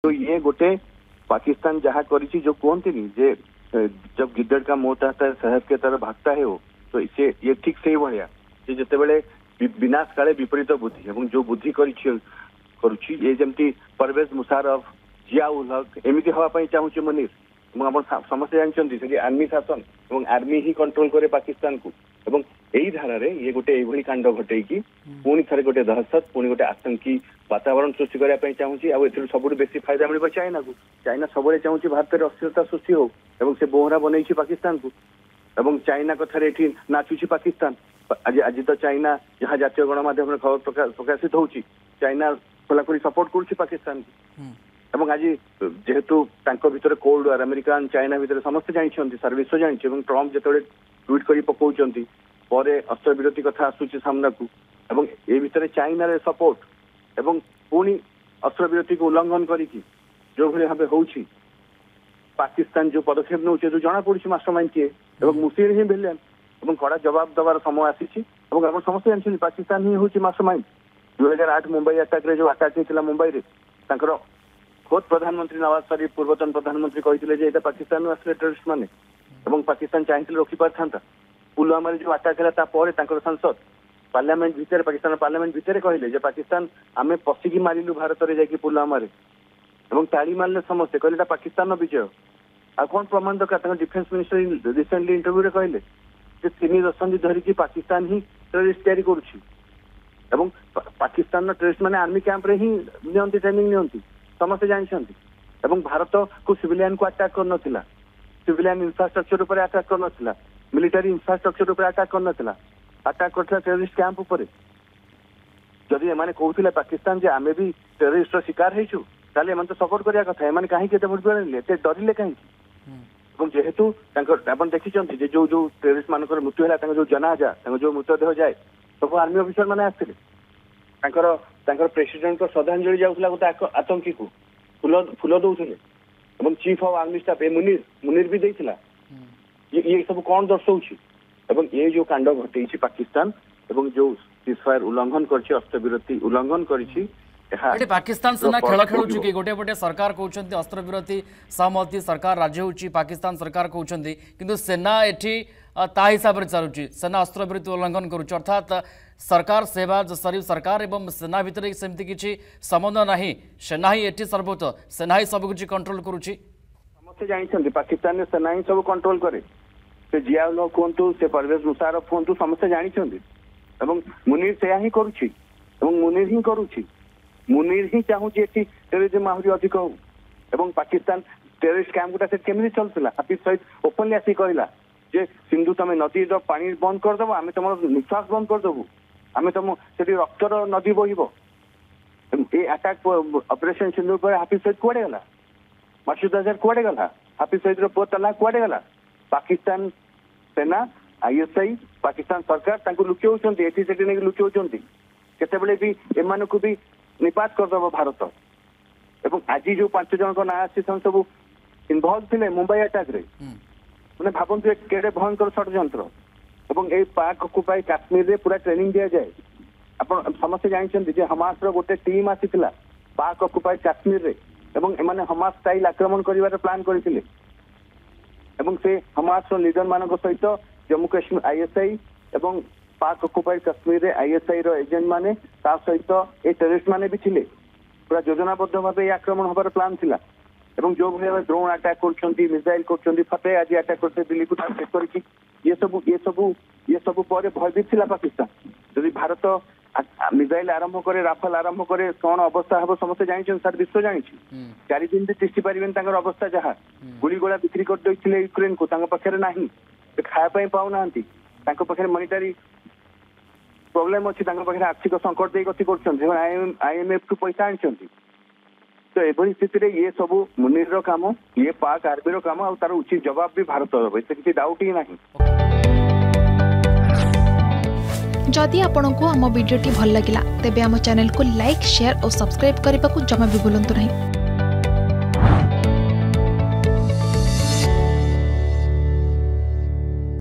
तो ये गोटे पाकिस्तान जहाँ करी जो कहते जे जब गिद्दड़ का मुंह चाहता है शहद के तरह भागता है वो, तो इसे ये ठीक से भाया जिते बड़े विनाश काले विपरीत बुद्धि और जो बुद्धि करुच्ची ये जमती परवेज मुशारफ जिया उल हक एमती हाँपाई चाहूँ मुनीर समस्ते जानते आर्मी शासन और आर्मी ही कंट्रोल करे पाकिस्तान को एवं यही धारा ये गोटे यही कांड घटे पुणी थे गोटे दहशत पुणी गोटे आतंकी वातावरण सृष्टि करने चाहूँगी आउ सब बेसी फायदा मिल चाइना को चाइना सब चाहूँ भारत में अस्थिरता सृष्टि हो से बोहरा बनई पाकिस्तान को एवं चाइना कथार ये नाचुची पाकिस्तान आज आज तो चाइना जहाँ जातीय गणमाध्यम खबर प्रकाशित होची चाइना खोलाखोली सपोर्ट करुच्ची पाकिस्तान को आज जेहेतु भितर कोल्ड वार अमेरिका चाइना भितर समस्त जानते सारा विश्व जानते ट्रम्प जो ट्वीट कर पकाउंट पर अस्त्र विरति कथा आसूची सामना को एवं ए भितर चाइना सपोर्ट एवं पुणी अस्त्र विरति को उल्लंघन करी जो भाव हो पाकिस्तान जो पदक्षेप नौ जो जना पड़ी मास्टरमाइंड किए मुसीर ही भिलेन और कड़ा जवाब देवार समय आसी समस्त जानते पाकिस्तान ही हूँ मास्टरमाइंड 2008 मुंबई अटैक जो अटैक होता मुंबई में खोद प्रधानमंत्री नवाज शरीफ पूर्वतन प्रधानमंत्री कहते पाकिस्तान आसले टेररिस्ट मैंने पाकिस्तान चाहिए रखी पार था पुलवामा जो अटैक है सांसद पार्लियामेंट भितर पाकिस्तान पार्लियामेंट भितर कहले पाकिस्तान आम पशिकी मारिलु भारत में जाकि पुलवामा ताली मारे समस्ते कहले पाकिस्तान विजय आ कौन प्रमाण दरकार डिफेन्स मिनिस्टर रिसेंटली इंटरव्यू कहले 3 दशंधि धरिकी पाकिस्तान ही टेररिस्ट तैयारी करुच्ची पाकिस्तान टेररिस्ट मैंने आर्मी कैंप रे ही नियंती ट्रेनिंग नियंती समस्ते जानते भारत को सिविलियन को अटैक कर नथिला सिविलियन इंफ्रास्ट्रक्चर उपर अटैक कर नथिला मिलिटरी इंफ्रास्ट्रक्चर उपर अटैक कर नथिला अटैक करथिला टेररिस्ट कैंप उपर जदि एमाने कहउथिले पाकिस्तान जे आमे भी टेररिस्ट रो शिकार हेछु ताले एमान तो सपोर्ट करिया कथा एमाने काहे केते भोट पड़ले ते डरिले काहे और जेहेतु अपन देखी जो जो टेररिस्ट मानक मृत्यु है जो जनाजा जो मृतदेह जाए सब आर्मी अफिसर मैंने आसते प्रेसिडेंट को श्रद्धांजलि जाऊला गोटे आतंकी को फूल दौले चीफ ऑफ आर्मी स्टाफ ए मुनीर भी देता ये सब कौन दर्शाऊँ ये जो कांड घटे पाकिस्तान एवं जो सीजफायर उल्लंघन कर अस्त्र विरति उल्लंघन कर पाकिस्तान सेना खेल खेलुची कि गोटे पटे सरकार कहते अस्त्र विरति सहमति सरकार राजी होची पाकिस्तान सरकार कहते किंतु सेना एठी ता हिसाब से चलुची सेना अस्त्र विरति उल्लंघन करुच्ची अर्थात सरकार शहबाज शरीफ सरकार एवं सेना भितर सेमती किसी संबंध नहीं सेना ही एठी सर्वोच्च सेना ही सब कुछ कंट्रोल करुच्ची समस्ते जानते पाकिस्तान में सेना ही सब कंट्रोल करे से जिया कहतु से परवेज मुशारफ कहतु समस्ते जानते मुनीर से ही करुच्ची मुनीर ही करुच्ची मुनीर ही चाहूँ टेररिज्म आहरी अधिक हो एवं पाकिस्तान टेररिस्ट कैंप गुटा केमी चलता हाफिज सईद ओपनली आसिक कहला जे सिंधु तुम नदी पानी बंद करदेव आम तुम निश्वास बंद करदेबू आम तुम से रक्तर नदी बहब ये अटैक ऑपरेशन सिंधु पर हाफिज सईद कुआड़े गला मसूद अजहर कुआड़े गला हाफिज सईद पुओ तला कुआड़े गला पाकिस्तान सेना आईएसआई पाकिस्तान सरकार लुचाऊँ एटी सेठी नहीं लुचाऊँ केतबेले भी एमान को भी निपात करदेव भारत एवं आज जो 5 जन ना आसी सब इनवल्व थे मुंबई अटैक रे मैंने भावतु केड़े भयंकर षड्यंत्र एवं ये पाक ऑक्युपाई काश्मीर रे पूरा ट्रेनिंग दि जाए आप समस्ते जानते हमास गोटे टीम आसी पाक ऑक्युपाई काश्मीर रे एवं एमाने हमास स्टाइल आक्रमण कर प्लान करते से हमास लीडर मान सहित जम्मू काश्मीर आईएसआई एवं पाक ऑक्युपाइड काश्मीर रे आईएसआई रो एजेंट माने ता सहित ए टेररिस्ट माने भी थिले पूरा योजनाबद्ध भाव ये आक्रमण होबार प्लान थिला एवं जो भाव ड्रोन अटैक करछंती मिसाइल करछंती फटे आज अटैक करते दिल्ली को टारगेट करके ये सब पर भयभीत थिला पाकिस्तान यदि भारत मिसाइल आरंभ करे राफेल आरंभ करे कौन अवस्था हम समस्त जानते सारा विश्व जानी 4 दिन भी तिष्टि पारे अवस्था जहाँ गुड़गोला बिक्री कर यूक्रेन को पाखे ना खायापाई पाऊना पाखे मॉनिटरी प्रॉब्लम अच्छी आर्थिक संकट दे गति कर आईएमएफ को पैसा आनी तो एभली स्थिति ये सब मुनीर काम ये पाक आर्मी काम और तार उचित जवाब भी भारत दब किसी डाउट ही नहीं। जदि आपंक आम भिडी भल लगा तेब आम चैनल को लाइक शेयर और सब्सक्राइब करने को जमा भी भूलु नहीं।